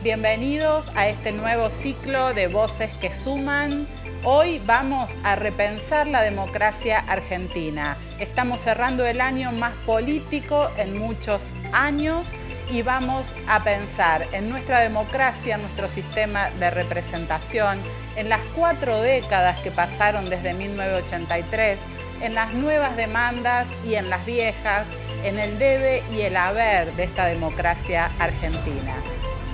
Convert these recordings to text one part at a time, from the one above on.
Bienvenidos a este nuevo ciclo de Voces que Suman. Hoy vamos a repensar la democracia argentina. Estamos cerrando el año más político en muchos años y vamos a pensar en nuestra democracia, en nuestro sistema de representación, en las 4 décadas que pasaron desde 1983, en las nuevas demandas y en las viejas, en el debe y el haber de esta democracia argentina.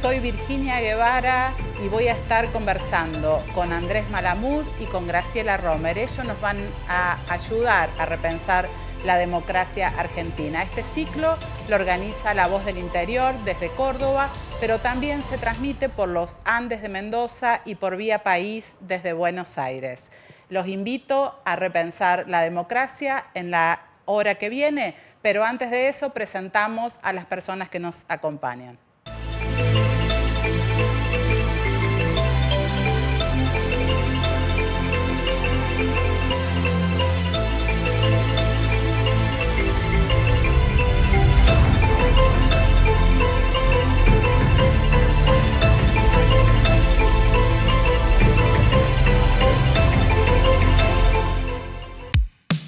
Soy Virginia Guevara y voy a estar conversando con Andrés Malamud y con Graciela Romer. Ellos nos van a ayudar a repensar la democracia argentina. Este ciclo lo organiza La Voz del Interior desde Córdoba, pero también se transmite por los Andes de Mendoza y por Vía País desde Buenos Aires. Los invito a repensar la democracia en la hora que viene, pero antes de eso presentamos a las personas que nos acompañan.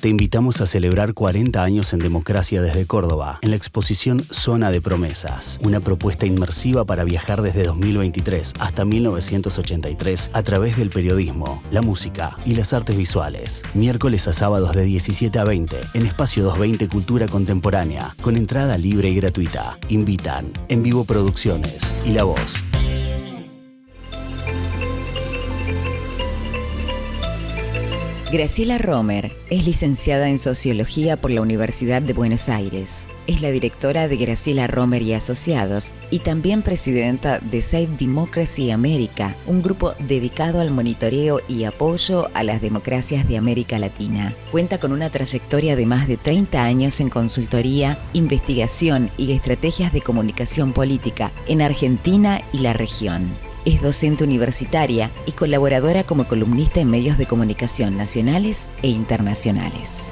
Te invitamos a celebrar 40 años en democracia desde Córdoba, en la exposición Zona de Promesas, una propuesta inmersiva para viajar desde 2023 hasta 1983 a través del periodismo, la música y las artes visuales. Miércoles a sábados de 17 a 20, en Espacio 220 Cultura Contemporánea, con entrada libre y gratuita. Invitan En Vivo Producciones y La Voz. Graciela Romer es licenciada en Sociología por la Universidad de Buenos Aires. Es la directora de Graciela Romer y Asociados y también presidenta de Save Democracy America, un grupo dedicado al monitoreo y apoyo a las democracias de América Latina. Cuenta con una trayectoria de más de 30 años en consultoría, investigación y estrategias de comunicación política en Argentina y la región. Es docente universitaria y colaboradora como columnista en medios de comunicación nacionales e internacionales.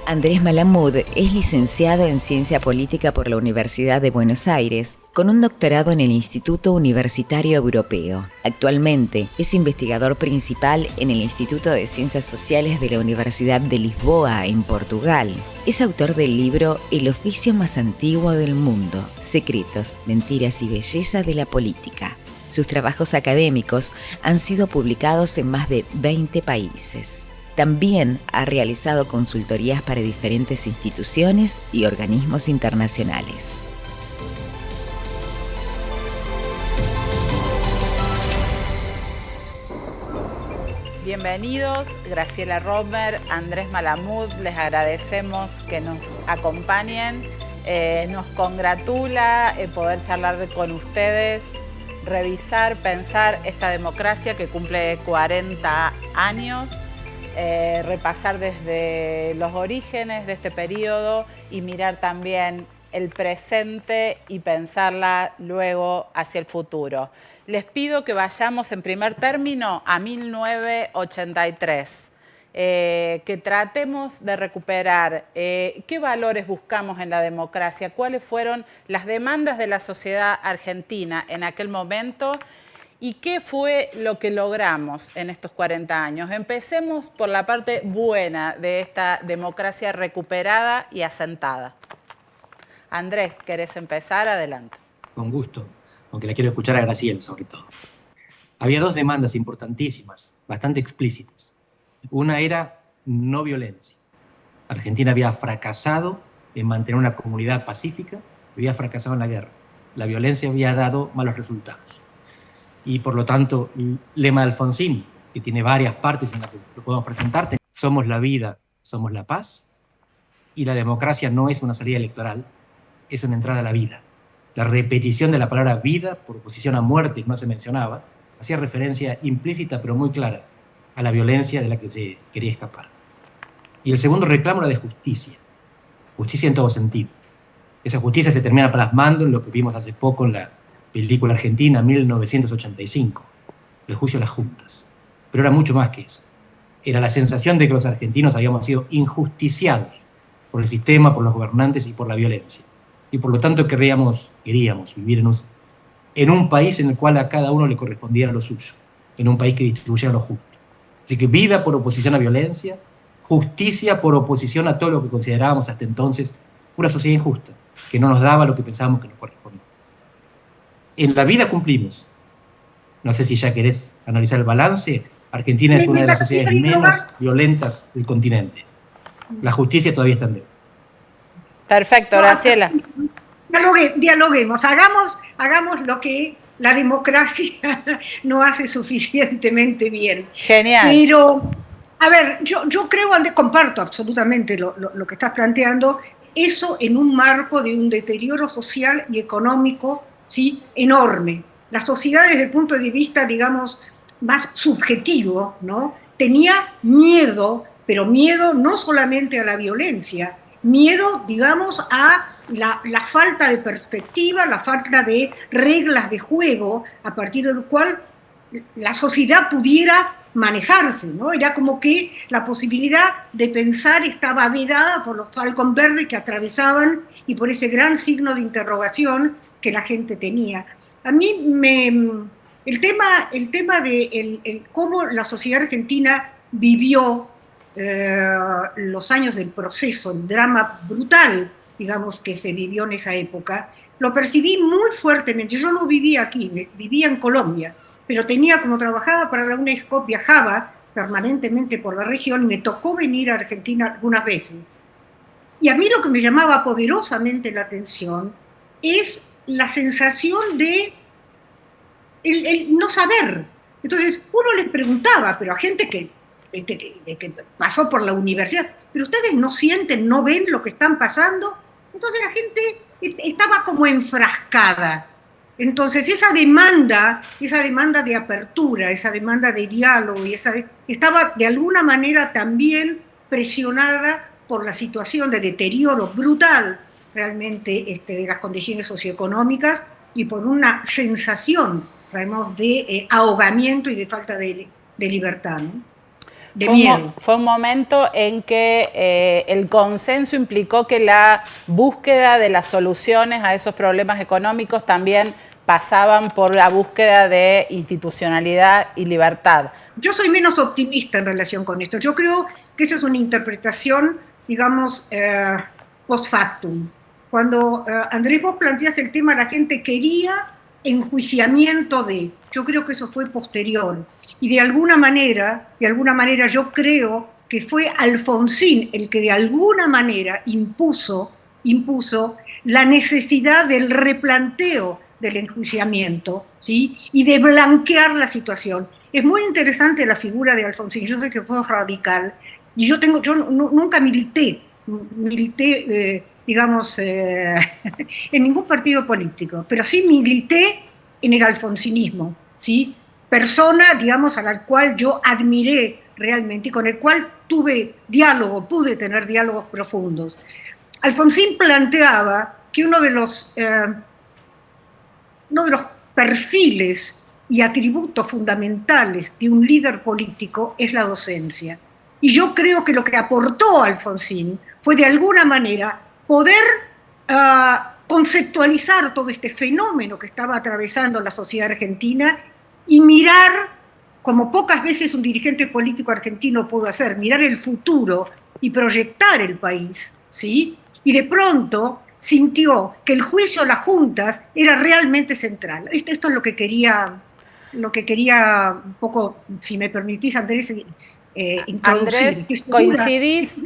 Andrés Malamud es licenciado en Ciencia Política por la Universidad de Buenos Aires, con un doctorado en el Instituto Universitario Europeo. Actualmente es investigador principal en el Instituto de Ciencias Sociales de la Universidad de Lisboa, en Portugal. Es autor del libro El oficio más antiguo del mundo: Secretos, mentiras y belleza de la política. Sus trabajos académicos han sido publicados en más de 20 países. También ha realizado consultorías para diferentes instituciones y organismos internacionales. Bienvenidos, Graciela Romer, Andrés Malamud, les agradecemos que nos acompañen. Nos congratula poder charlar con ustedes, revisar, pensar esta democracia que cumple 40 años. Repasar desde los orígenes de este periodo y mirar también el presente y pensarla luego hacia el futuro. Les pido que vayamos en primer término a 1983, que tratemos de recuperar qué valores buscamos en la democracia, cuáles fueron las demandas de la sociedad argentina en aquel momento y qué fue lo que logramos en estos 40 años. Empecemos por la parte buena de esta democracia recuperada y asentada. Andrés, ¿querés empezar? Adelante. Con gusto, aunque la quiero escuchar a Graciela sobre todo. Había 2 demandas importantísimas, bastante explícitas. Una era no violencia. Argentina había fracasado en mantener una comunidad pacífica, había fracasado en la guerra. La violencia había dado malos resultados. Y por lo tanto, el lema de Alfonsín, que tiene varias partes en las que lo podemos presentarte: somos la vida, somos la paz, y la democracia no es una salida electoral, es una entrada a la vida. La repetición de la palabra vida, por oposición a muerte, que no se mencionaba, hacía referencia implícita pero muy clara a la violencia de la que se quería escapar. Y el segundo reclamo era de justicia, justicia en todo sentido. Esa justicia se termina plasmando en lo que vimos hace poco en la película argentina 1985, El juicio de las juntas. Pero era mucho más que eso. Era la sensación de que los argentinos habíamos sido injusticiados por el sistema, por los gobernantes y por la violencia. Y por lo tanto queríamos vivir en en un país en el cual a cada uno le correspondiera lo suyo, en un país que distribuyera lo justo. Así que vida por oposición a violencia, justicia por oposición a todo lo que considerábamos hasta entonces una sociedad injusta, que no nos daba lo que pensábamos que nos correspondía. En la vida cumplimos. No sé si ya querés analizar el balance. Argentina es una de las sociedades menos violentas del continente. La justicia todavía está en deuda. Perfecto, Graciela. Dialoguemos, hagamos lo que la democracia no hace suficientemente bien. Genial. Pero, a ver, yo creo, comparto absolutamente lo que estás planteando, eso en un marco de un deterioro social y económico, ¿sí?, enorme. La sociedad, desde el punto de vista, digamos, más subjetivo, ¿no?, tenía miedo, pero miedo no solamente a la violencia, miedo, digamos, a la falta de perspectiva, la falta de reglas de juego a partir del cual la sociedad pudiera manejarse, ¿no? Era como que la posibilidad de pensar estaba vedada por los falcón verdes que atravesaban y por ese gran signo de interrogación que la gente tenía. A mí el tema de cómo la sociedad argentina vivió los años del proceso, el drama brutal, digamos, que se vivió en esa época, lo percibí muy fuertemente. Yo no vivía aquí, vivía en Colombia, pero tenía, como trabajaba para la UNESCO, viajaba permanentemente por la región y me tocó venir a Argentina algunas veces. Y a mí lo que me llamaba poderosamente la atención es la sensación de el no saber. Entonces uno les preguntaba, pero a gente que pasó por la universidad, pero ustedes no sienten, no ven lo que están pasando. Entonces la gente estaba como enfrascada. Entonces esa demanda de apertura, esa demanda de diálogo, estaba de alguna manera también presionada por la situación de deterioro brutal realmente de las condiciones socioeconómicas y por una sensación, digamos, de ahogamiento y de falta de libertad, ¿no? De miedo. Fue un momento en que el consenso implicó que la búsqueda de las soluciones a esos problemas económicos también pasaban por la búsqueda de institucionalidad y libertad. Yo soy menos optimista en relación con esto. Yo creo que esa es una interpretación, digamos, post factum. Cuando Andrés, vos planteas el tema, la gente quería enjuiciamiento de... Yo creo que eso fue posterior. Y de alguna manera yo creo que fue Alfonsín el que de alguna manera impuso la necesidad del replanteo del enjuiciamiento, ¿sí?, y de blanquear la situación. Es muy interesante la figura de Alfonsín. Yo sé que fue radical y yo nunca milité, digamos, en ningún partido político, pero sí milité en el alfonsinismo, ¿sí?, persona, digamos, a la cual yo admiré realmente y con el cual pude tener diálogos profundos. Alfonsín planteaba que uno de los perfiles y atributos fundamentales de un líder político es la docencia. Y yo creo que lo que aportó Alfonsín fue de alguna manera poder conceptualizar todo este fenómeno que estaba atravesando la sociedad argentina y mirar, como pocas veces un dirigente político argentino pudo hacer, mirar el futuro y proyectar el país, ¿sí? Y de pronto sintió que el juicio a las juntas era realmente central. Esto es lo que quería un poco, si me permitís, Andrés, introducir. Andrés, ¿coincidís?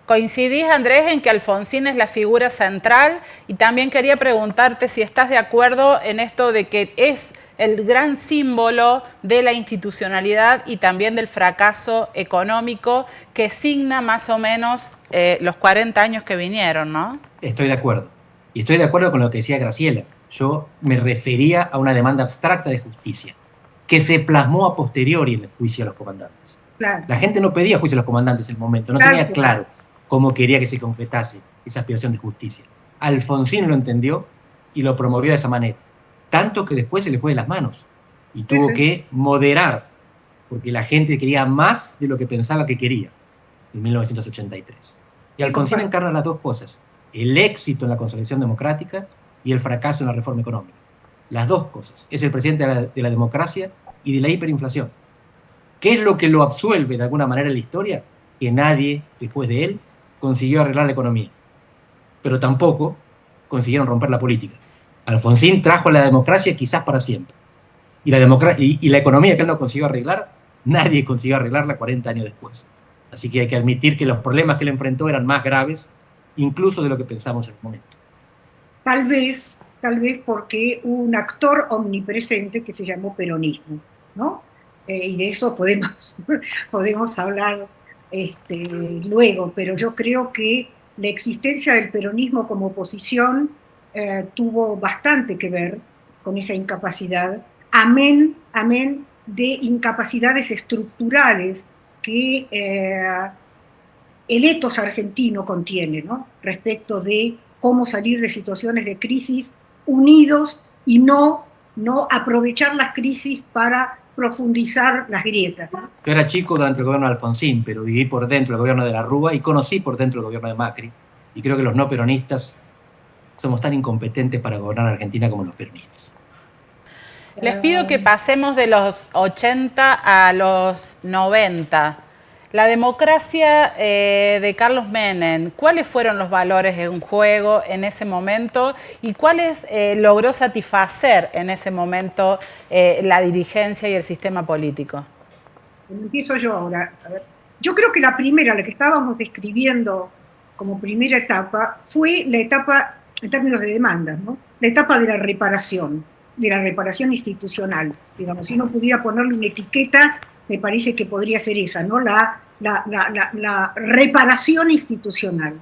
Coincidís, Andrés, en que Alfonsín es la figura central, y también quería preguntarte si estás de acuerdo en esto de que es el gran símbolo de la institucionalidad y también del fracaso económico que signa más o menos los 40 años que vinieron, ¿no? Estoy de acuerdo. Y estoy de acuerdo con lo que decía Graciela. Yo me refería a una demanda abstracta de justicia que se plasmó a posteriori en el juicio a los comandantes. Claro. La gente no pedía juicio a los comandantes en el momento, no tenía claro cómo quería que se concretase esa aspiración de justicia. Alfonsín lo entendió y lo promovió de esa manera. Tanto que después se le fue de las manos y tuvo que moderar, porque la gente quería más de lo que pensaba que quería en 1983. Y Alfonsín encarna las dos cosas: el éxito en la consolidación democrática y el fracaso en la reforma económica. Las dos cosas. Es el presidente de la democracia y de la hiperinflación. ¿Qué es lo que lo absuelve de alguna manera en la historia? Que nadie, después de él, consiguió arreglar la economía. Pero tampoco consiguieron romper la política. Alfonsín trajo la democracia quizás para siempre. Y la economía que él no consiguió arreglar, nadie consiguió arreglarla 40 años después. Así que hay que admitir que los problemas que él enfrentó eran más graves, incluso de lo que pensamos en el momento. Tal vez porque hubo un actor omnipresente que se llamó peronismo, ¿no? Y de eso podemos hablar luego, pero yo creo que la existencia del peronismo como oposición tuvo bastante que ver con esa incapacidad, amén de incapacidades estructurales que el etos argentino contiene, ¿no? Respecto de cómo salir de situaciones de crisis unidos y no aprovechar las crisis para profundizar las grietas, ¿no? Yo era chico durante el gobierno de Alfonsín, pero viví por dentro del gobierno de la Rúa y conocí por dentro el gobierno de Macri. Y creo que los no peronistas somos tan incompetentes para gobernar Argentina como los peronistas. Les pido que pasemos de los 80 a los 90. La democracia de Carlos Menem, ¿cuáles fueron los valores en juego en ese momento y cuáles logró satisfacer en ese momento la dirigencia y el sistema político? Empiezo yo ahora. A ver. Yo creo que la primera, la que estábamos describiendo como primera etapa, fue la etapa, en términos de demandas, ¿no? La etapa de la reparación institucional. Digamos, si uno pudiera ponerle una etiqueta, me parece que podría ser esa, ¿no? La reparación institucional.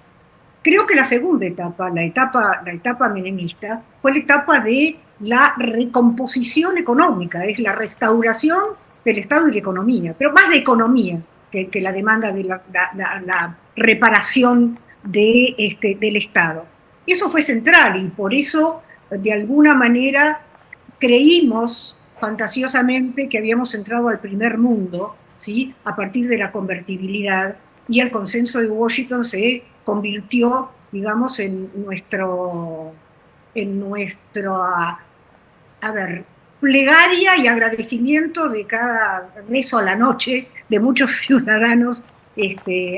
Creo que la segunda etapa, la etapa menemista, fue la etapa de la recomposición económica, es la restauración del Estado y la economía, pero más la economía que la demanda de la reparación del Estado. Eso fue central y por eso, de alguna manera, creímos fantasiosamente que habíamos entrado al primer mundo, ¿sí? A partir de la convertibilidad, y el consenso de Washington se convirtió, digamos, en nuestro plegaria y agradecimiento de cada rezo a la noche de muchos ciudadanos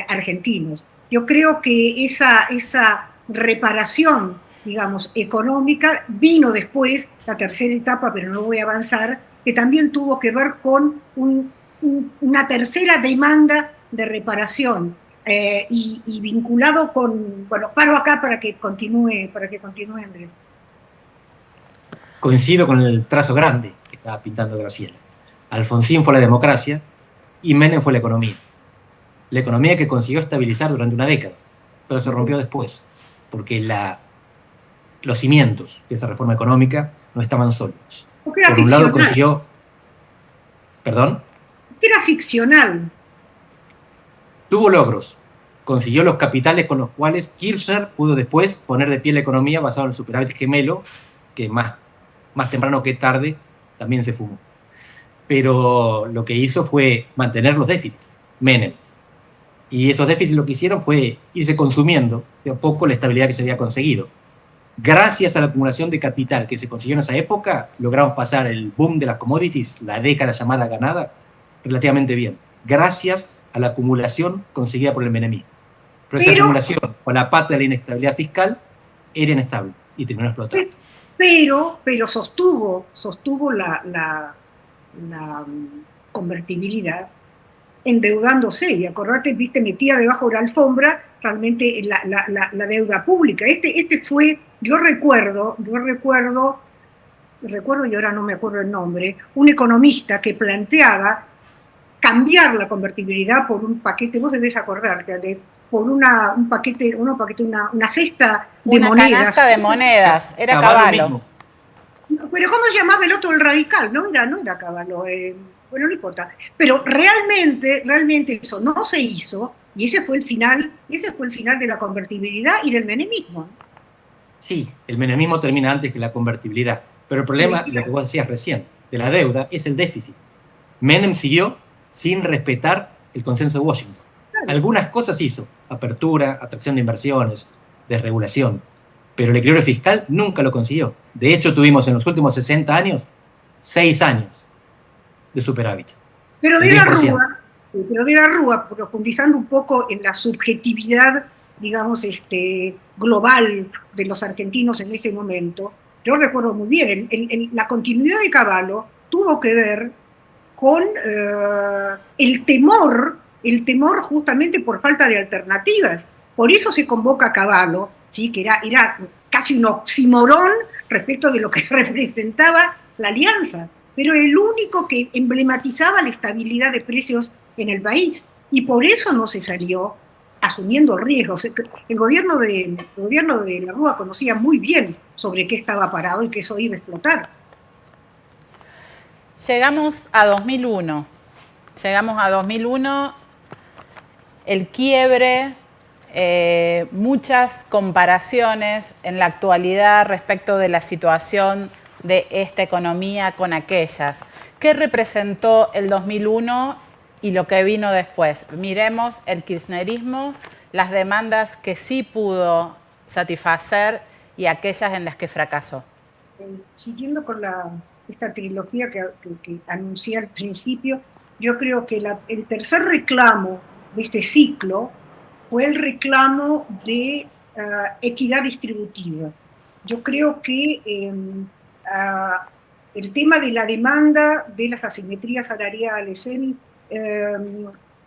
argentinos. Yo creo que esa reparación, digamos, económica vino después, la tercera etapa, pero no voy a avanzar, que también tuvo que ver con una tercera demanda de reparación y vinculado con, bueno, paro acá para que continúe Andrés. Coincido con el trazo grande que estaba pintando Graciela. Alfonsín fue la democracia y Menem fue la economía. La economía que consiguió estabilizar durante una década, pero se rompió después, porque los cimientos de esa reforma económica no estaban sólidos. Porque era por un ficcional. lado consiguió... ¿Perdón? Era ficcional. Tuvo logros. Consiguió los capitales con los cuales Kirchner pudo después poner de pie la economía basado en el superávit gemelo, que más temprano que tarde también se fumó. Pero lo que hizo fue mantener los déficits, Menem. Y esos déficits lo que hicieron fue irse consumiendo de a poco la estabilidad que se había conseguido. Gracias a la acumulación de capital que se consiguió en esa época, logramos pasar el boom de las commodities, la década llamada ganada, relativamente bien. Gracias a la acumulación conseguida por el menemismo. Pero esa acumulación, con la pata de la inestabilidad fiscal, era inestable y terminó explotando. Pero sostuvo la convertibilidad endeudándose, y acordate, viste, metía debajo de la alfombra realmente la deuda pública. Fue, yo recuerdo, y ahora no me acuerdo el nombre, un economista que planteaba cambiar la convertibilidad por un paquete, vos debés acordarte, Alex, por una cesta de una monedas. Una canasta de monedas, era Cavallo. Pero ¿cómo se llamaba el otro, el radical? No era Cavallo, bueno, no importa. Pero realmente eso no se hizo, y ese fue el final de la convertibilidad y del menemismo. Sí, el menemismo termina antes que la convertibilidad, pero el problema, lo que vos decías recién, de la deuda, es el déficit. Menem siguió sin respetar el consenso de Washington. Claro. Algunas cosas hizo, apertura, atracción de inversiones, desregulación, pero el equilibrio fiscal nunca lo consiguió. De hecho, tuvimos en los últimos 60 años 6 años de superávit. Pero de la Rúa, profundizando un poco en la subjetividad, digamos, global de los argentinos en ese momento, yo recuerdo muy bien, la continuidad de Cavallo tuvo que ver con el temor justamente por falta de alternativas. Por eso se convoca a Cavallo, ¿sí? Que era casi un oxímoron respecto de lo que representaba la alianza, pero el único que emblematizaba la estabilidad de precios en el país, y por eso no se salió asumiendo riesgos. El gobierno de la Rúa conocía muy bien sobre qué estaba parado y que eso iba a explotar. Llegamos a 2001, el quiebre, muchas comparaciones en la actualidad respecto de la situación de esta economía con aquellas. ¿Qué representó el 2001 y lo que vino después? Miremos el kirchnerismo, las demandas que sí pudo satisfacer y aquellas en las que fracasó. Siguiendo con esta trilogía que anuncié al principio, yo creo que el tercer reclamo de este ciclo fue el reclamo de equidad distributiva. Yo creo que el tema de la demanda de las asimetrías salariales en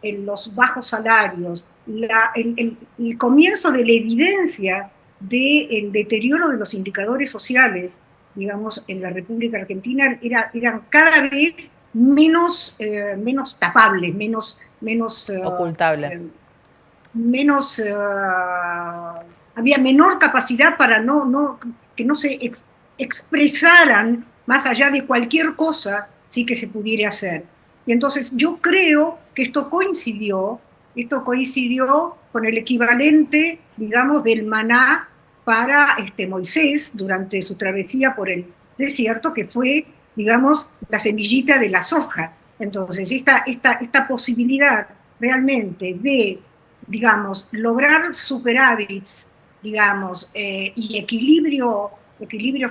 los bajos salarios, el comienzo de la evidencia del deterioro de los indicadores sociales, digamos, en la República Argentina, eran cada vez menos tapables, menos ocultables. Había menor capacidad para que no se expresaran más allá de cualquier cosa, sí, que se pudiera hacer. Y entonces yo creo que esto coincidió con el equivalente, digamos, del maná para Moisés durante su travesía por el desierto, que fue, digamos, la semillita de la soja. Entonces esta posibilidad realmente de, digamos, lograr superávits, digamos, y equilibrio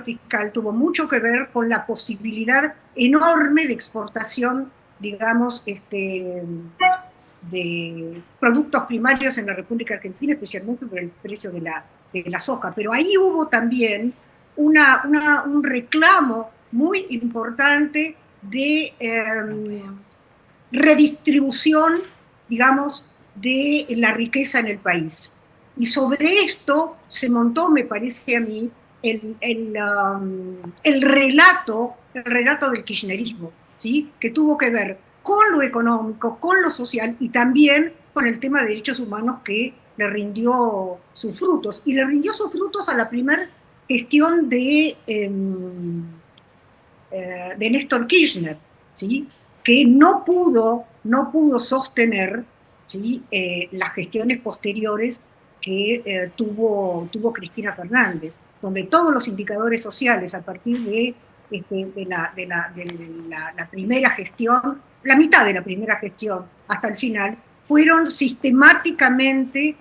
fiscal tuvo mucho que ver con la posibilidad enorme de exportación, digamos, de productos primarios en la República Argentina, especialmente por el precio de la soja. Pero ahí hubo también un reclamo muy importante de redistribución, digamos, de la riqueza en el país. Y sobre esto se montó, me parece a mí, el relato del kirchnerismo, ¿sí? Que tuvo que ver con lo económico, con lo social y también con el tema de derechos humanos, que le rindió sus frutos. Y le rindió sus frutos a la primera gestión de Néstor Kirchner, ¿sí? Que no pudo sostener, ¿sí? Las gestiones posteriores que tuvo Cristina Fernández, donde todos los indicadores sociales a partir de la primera gestión, la mitad de la primera gestión hasta el final, fueron sistemáticamente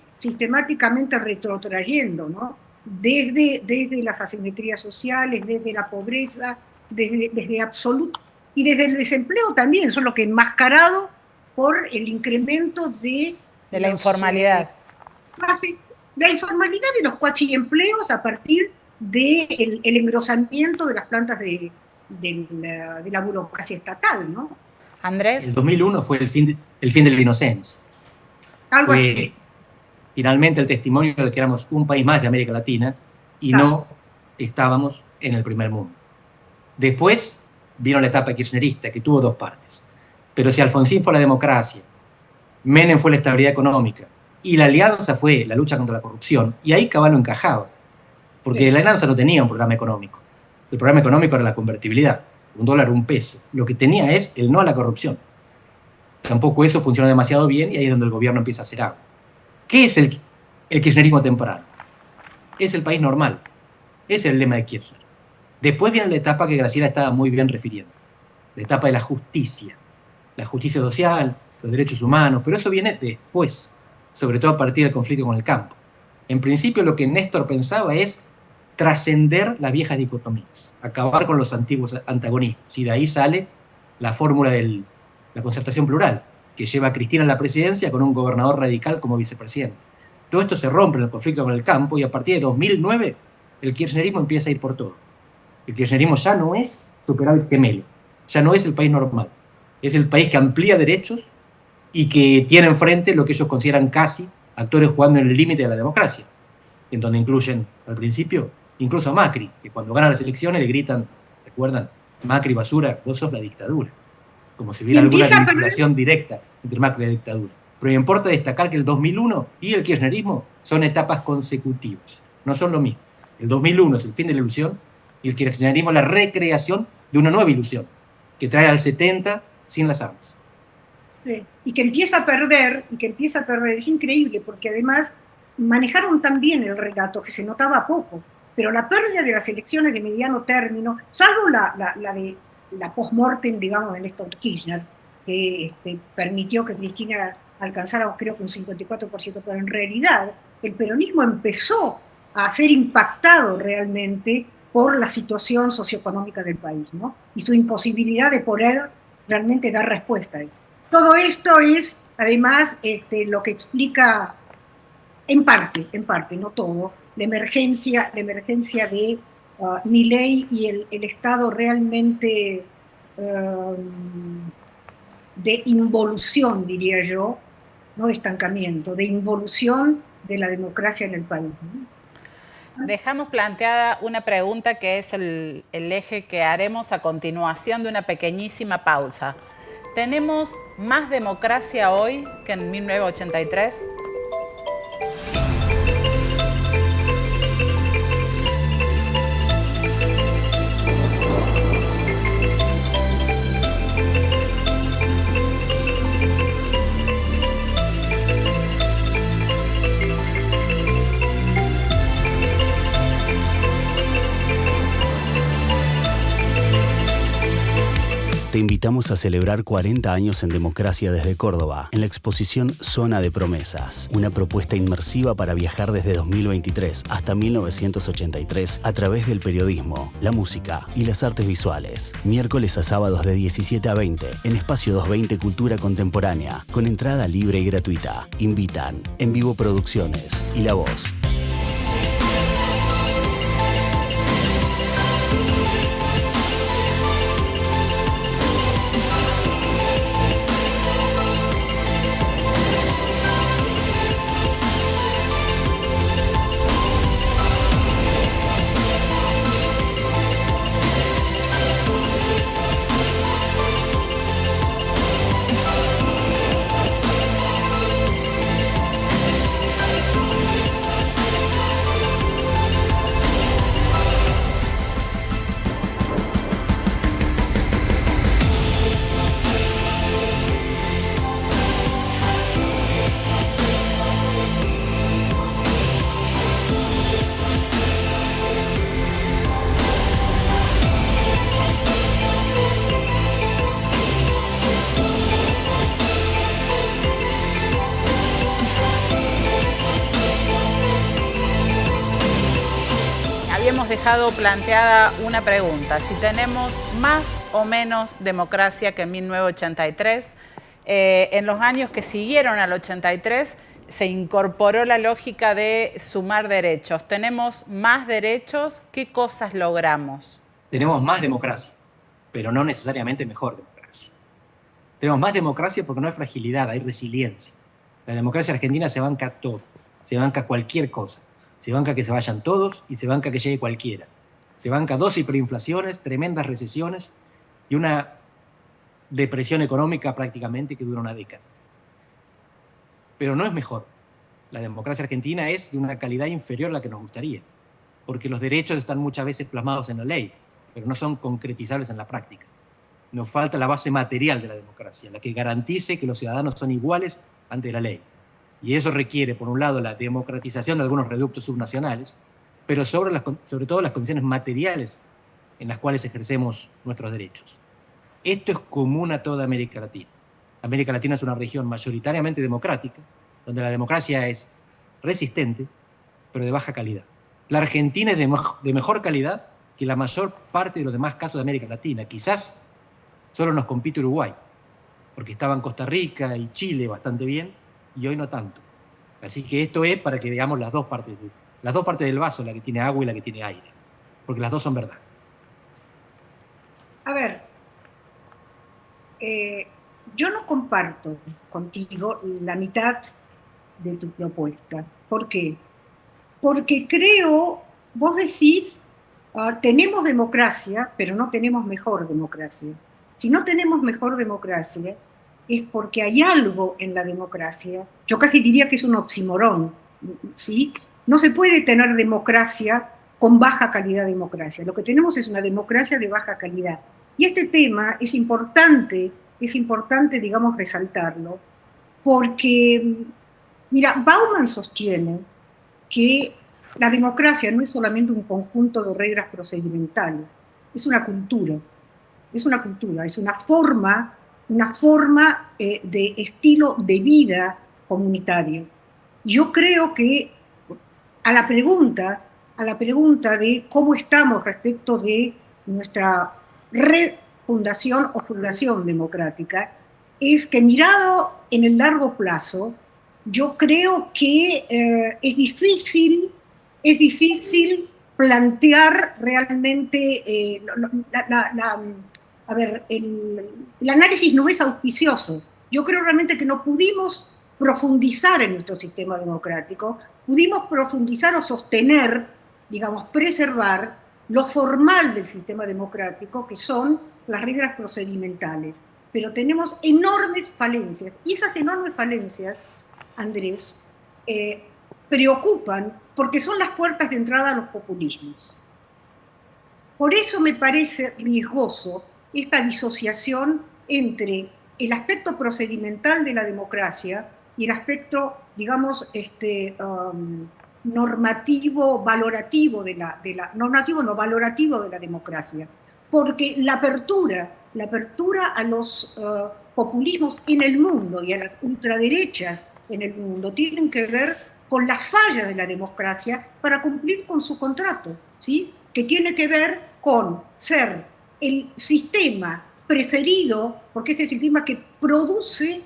retrotrayendo, ¿no? Desde las asimetrías sociales, desde la pobreza, desde absoluto, y desde el desempleo también, solo que enmascarado por el incremento de la informalidad. La informalidad de los cuachiempleos a partir del engrosamiento de las plantas de la burocracia estatal, ¿no? Andrés. El 2001 fue el fin de la inocencia. Algo así. Finalmente el testimonio de que éramos un país más de América Latina y no estábamos en el primer mundo. Después vino la etapa kirchnerista, que tuvo dos partes. Pero si Alfonsín fue la democracia, Menem fue la estabilidad económica y la alianza fue la lucha contra la corrupción, y ahí Cavallo encajaba, porque la alianza no tenía un programa económico. El programa económico era la convertibilidad, $1, $1. Lo que tenía es el no a la corrupción. Tampoco eso funcionó demasiado bien y ahí es donde el gobierno empieza a hacer algo. ¿Qué es el kirchnerismo temporal? Es el país normal. Ese es el lema de Kirchner. Después viene la etapa que Graciela estaba muy bien refiriendo, la etapa de la justicia social, los derechos humanos, pero eso viene después, sobre todo a partir del conflicto con el campo. En principio lo que Néstor pensaba es trascender las viejas dicotomías, acabar con los antiguos antagonismos. Y de ahí sale la fórmula de la concertación plural, que lleva a Cristina a la presidencia con un gobernador radical como vicepresidente. Todo esto se rompe en el conflicto con el campo y a partir de 2009 el kirchnerismo empieza a ir por todo. El kirchnerismo ya no es superávit gemelo, ya no es el país normal, es el país que amplía derechos y que tiene enfrente lo que ellos consideran casi actores jugando en el límite de la democracia, en donde incluyen, al principio, incluso a Macri, que cuando gana las elecciones le gritan, ¿se acuerdan? Macri, basura, vos sos la dictadura. Como si hubiera alguna vinculación directa entre Macri y la dictadura. Pero me importa destacar que el 2001 y el kirchnerismo son etapas consecutivas, no son lo mismo. El 2001 es el fin de la ilusión y el kirchnerismo es la recreación de una nueva ilusión, que trae al 70 sin las armas. Sí. Y que empieza a perder, es increíble, porque además manejaron tan bien el relato que se notaba poco, pero la pérdida de las elecciones de mediano término, salvo la post-mortem, digamos, de Néstor Kirchner, que permitió que Cristina alcanzara, creo que un 54%, pero en realidad el peronismo empezó a ser impactado realmente por la situación socioeconómica del país, ¿no? Y su imposibilidad de poder realmente dar respuesta a eso. Todo esto es, además, lo que explica, en parte, no todo, la emergencia de Milei y el estado realmente de involución, diría yo, no de estancamiento, de involución de la democracia en el país, ¿no? Dejamos planteada una pregunta que es el eje que haremos a continuación de una pequeñísima pausa. ¿Tenemos más democracia hoy que en 1983? Te invitamos a celebrar 40 años en democracia desde Córdoba, en la exposición Zona de Promesas, una propuesta inmersiva para viajar desde 2023 hasta 1983 a través del periodismo, la música y las artes visuales. Miércoles a sábados de 17 a 20 en Espacio 220 Cultura Contemporánea, con entrada libre y gratuita. Invitan En Vivo Producciones y La Voz. Hemos dejado planteada una pregunta: si tenemos más o menos democracia que en 1983. En los años que siguieron al 83 se incorporó la lógica de sumar derechos. ¿Tenemos más derechos? ¿Qué cosas logramos? Tenemos más democracia, pero no necesariamente mejor democracia. Tenemos más democracia porque no hay fragilidad, hay resiliencia. La democracia argentina se banca todo, se banca cualquier cosa. Se banca que se vayan todos y se banca que llegue cualquiera. Se banca 2 hiperinflaciones, tremendas recesiones y una depresión económica prácticamente que dura una década. Pero no es mejor. La democracia argentina es de una calidad inferior a la que nos gustaría, porque los derechos están muchas veces plasmados en la ley, pero no son concretizables en la práctica. Nos falta la base material de la democracia, la que garantice que los ciudadanos son iguales ante la ley. Y eso requiere, por un lado, la democratización de algunos reductos subnacionales, pero sobre todo las condiciones materiales en las cuales ejercemos nuestros derechos. Esto es común a toda América Latina. América Latina es una región mayoritariamente democrática, donde la democracia es resistente, pero de baja calidad. La Argentina es de mejor calidad que la mayor parte de los demás casos de América Latina. Quizás solo nos compite Uruguay, porque estaban Costa Rica y Chile bastante bien, y hoy no tanto. Así que esto es para que veamos las dos partes del vaso, la que tiene agua y la que tiene aire, porque las dos son verdad. A ver, yo no comparto contigo la mitad de tu propuesta. ¿Por qué? Porque creo, vos decís, tenemos democracia, pero no tenemos mejor democracia. Si no tenemos mejor democracia, es porque hay algo en la democracia, yo casi diría que es un oxímoron, ¿sí? No se puede tener democracia con baja calidad de democracia. Lo que tenemos es una democracia de baja calidad. Y este tema es importante, digamos, resaltarlo, porque, mira, Bauman sostiene que la democracia no es solamente un conjunto de reglas procedimentales, es una cultura, es una forma de estilo de vida comunitario. Yo creo que a la pregunta de cómo estamos respecto de nuestra refundación o fundación democrática, es que mirado en el largo plazo, yo creo que es difícil plantear realmente el análisis no es auspicioso. Yo creo realmente que no pudimos profundizar en nuestro sistema democrático, pudimos profundizar o sostener, digamos, preservar lo formal del sistema democrático, que son las reglas procedimentales. Pero tenemos enormes falencias, y esas enormes falencias, Andrés, preocupan porque son las puertas de entrada a los populismos. Por eso me parece riesgoso esta disociación entre el aspecto procedimental de la democracia y el aspecto, digamos, normativo, valorativo valorativo de la democracia. Porque la apertura a los populismos en el mundo y a las ultraderechas en el mundo tienen que ver con la falla de la democracia para cumplir con su contrato, ¿sí? Que tiene que ver con ser el sistema preferido, porque es el sistema que produce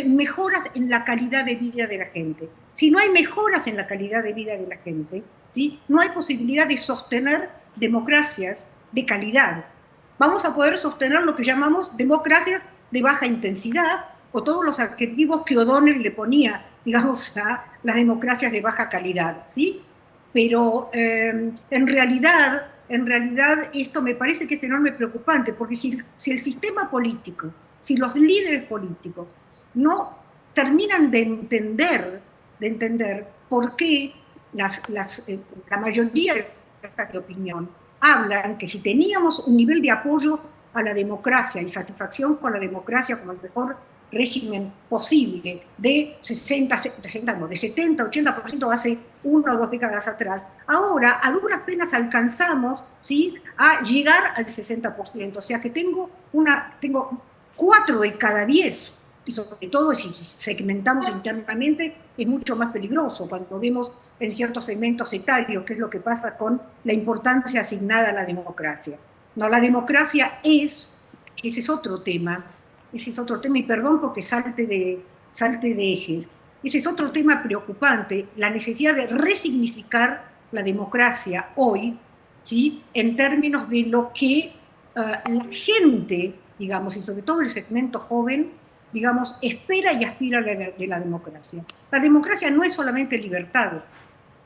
mejoras en la calidad de vida de la gente. Si no hay mejoras en la calidad de vida de la gente, ¿sí? No hay posibilidad de sostener democracias de calidad. Vamos a poder sostener lo que llamamos democracias de baja intensidad, o todos los adjetivos que O'Donnell le ponía, digamos, a las democracias de baja calidad, ¿sí? Pero en realidad esto me parece que es enormemente preocupante, porque si el sistema político, si los líderes políticos no terminan de entender por qué la mayoría de opinión hablan que si teníamos un nivel de apoyo a la democracia y satisfacción con la democracia como el mejor régimen posible de 70-80% hace 1 o 2 décadas atrás, ahora a duras penas alcanzamos, ¿sí?, a llegar al 60%. O sea que tengo 4 de cada 10, y sobre todo si segmentamos internamente es mucho más peligroso cuando vemos en ciertos segmentos etarios qué es lo que pasa con la importancia asignada a la democracia. No, la democracia ese es otro tema, y perdón porque salte de ejes, ese es otro tema preocupante, la necesidad de resignificar la democracia hoy, ¿sí?, en términos de lo que la gente, digamos, y sobre todo el segmento joven, digamos, espera y aspira de la democracia. La democracia no es solamente libertad,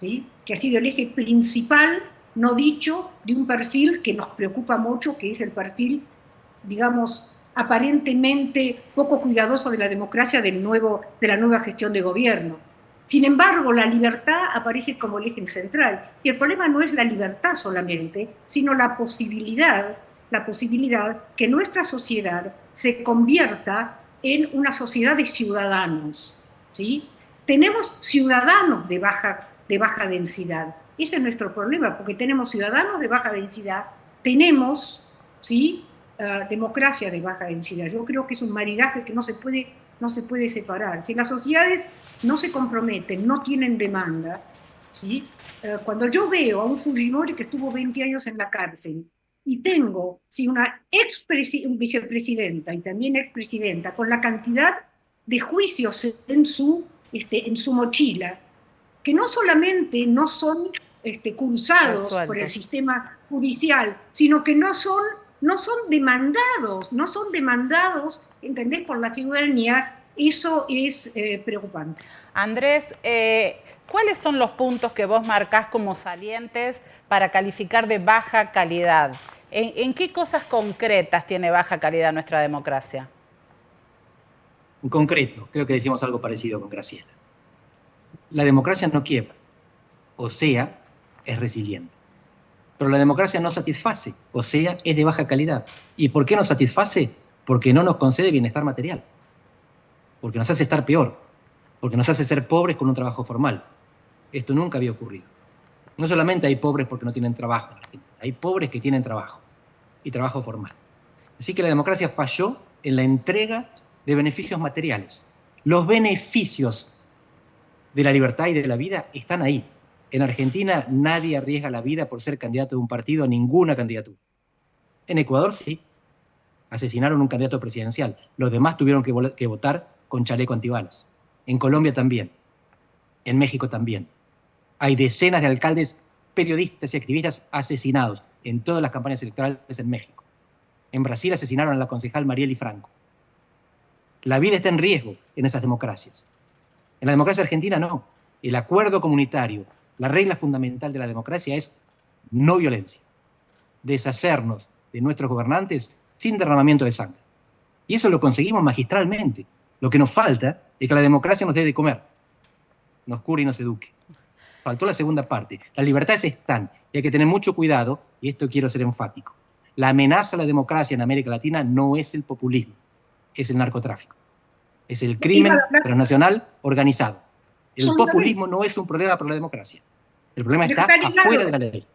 ¿sí?, que ha sido el eje principal, no dicho, de un perfil que nos preocupa mucho, que es el perfil, digamos, aparentemente poco cuidadoso de la democracia de la nueva gestión de gobierno. Sin embargo, la libertad aparece como el eje central. Y el problema no es la libertad solamente, sino la posibilidad que nuestra sociedad se convierta en una sociedad de ciudadanos, ¿sí? Tenemos ciudadanos de baja densidad. Ese es nuestro problema, porque tenemos ciudadanos de baja densidad, tenemos, ¿sí?, democracia de baja densidad. Yo creo que es un maridaje que no se puede separar. Si las sociedades no se comprometen, no tienen demanda, ¿sí?, cuando yo veo a un Fujimori que estuvo 20 años en la cárcel y tengo una vicepresidenta y también expresidenta con la cantidad de juicios en su mochila, que no solamente no son cursados Resueltos por el sistema judicial, sino que no son demandados, ¿entendés?, por la ciudadanía. Eso es preocupante. Andrés, ¿cuáles son los puntos que vos marcás como salientes para calificar de baja calidad? ¿En qué cosas concretas tiene baja calidad nuestra democracia? En concreto, creo que decimos algo parecido con Graciela. La democracia no quiebra, o sea, es resiliente. Pero la democracia no satisface, o sea, es de baja calidad. ¿Y por qué no satisface? Porque no nos concede bienestar material, porque nos hace estar peor, porque nos hace ser pobres con un trabajo formal. Esto nunca había ocurrido. No solamente hay pobres porque no tienen trabajo en Argentina, hay pobres que tienen trabajo, y trabajo formal. Así que la democracia falló en la entrega de beneficios materiales. Los beneficios de la libertad y de la vida están ahí. En Argentina nadie arriesga la vida por ser candidato de un partido a ninguna candidatura. En Ecuador sí. Asesinaron a un candidato presidencial. Los demás tuvieron que votar con chaleco antibalas. En Colombia también. En México también. Hay decenas de alcaldes, periodistas y activistas asesinados en todas las campañas electorales en México. En Brasil asesinaron a la concejal Marielle Franco. La vida está en riesgo en esas democracias. En la democracia argentina no. El acuerdo comunitario, la regla fundamental de la democracia es no violencia. Deshacernos de nuestros gobernantes sin derramamiento de sangre. Y eso lo conseguimos magistralmente. Lo que nos falta es que la democracia nos dé de comer, nos cure y nos eduque. Faltó la segunda parte. Las libertades están y hay que tener mucho cuidado, y esto quiero ser enfático. La amenaza a la democracia en América Latina no es el populismo, es el narcotráfico. Es el crimen transnacional organizado. El populismo no es un problema para la democracia. El problema está afuera de la ley.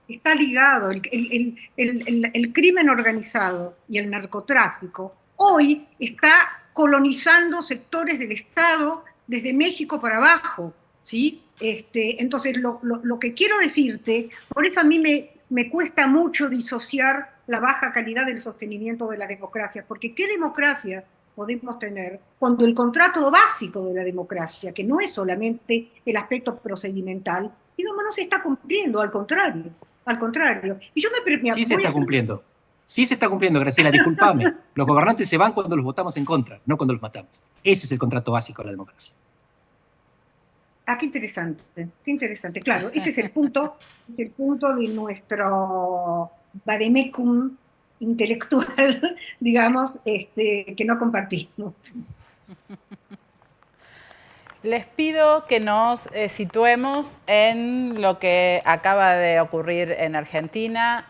Está ligado. El crimen organizado y el narcotráfico hoy está colonizando sectores del Estado desde México para abajo, ¿sí? Entonces, lo que quiero decirte, por eso a mí me cuesta mucho disociar la baja calidad del sostenimiento de la democracia, porque ¿qué democracia podemos tener cuando el contrato básico de la democracia, que no es solamente el aspecto procedimental, digamos, no se está cumpliendo, al contrario? Y yo sí se está cumpliendo. Sí se está cumpliendo, Graciela, discúlpame. Los gobernantes se van cuando los votamos en contra, no cuando los matamos. Ese es el contrato básico de la democracia. Ah, qué interesante. Claro, ese es el punto de nuestro vademecum intelectual, digamos, que no compartimos. Les pido que nos situemos en lo que acaba de ocurrir en Argentina.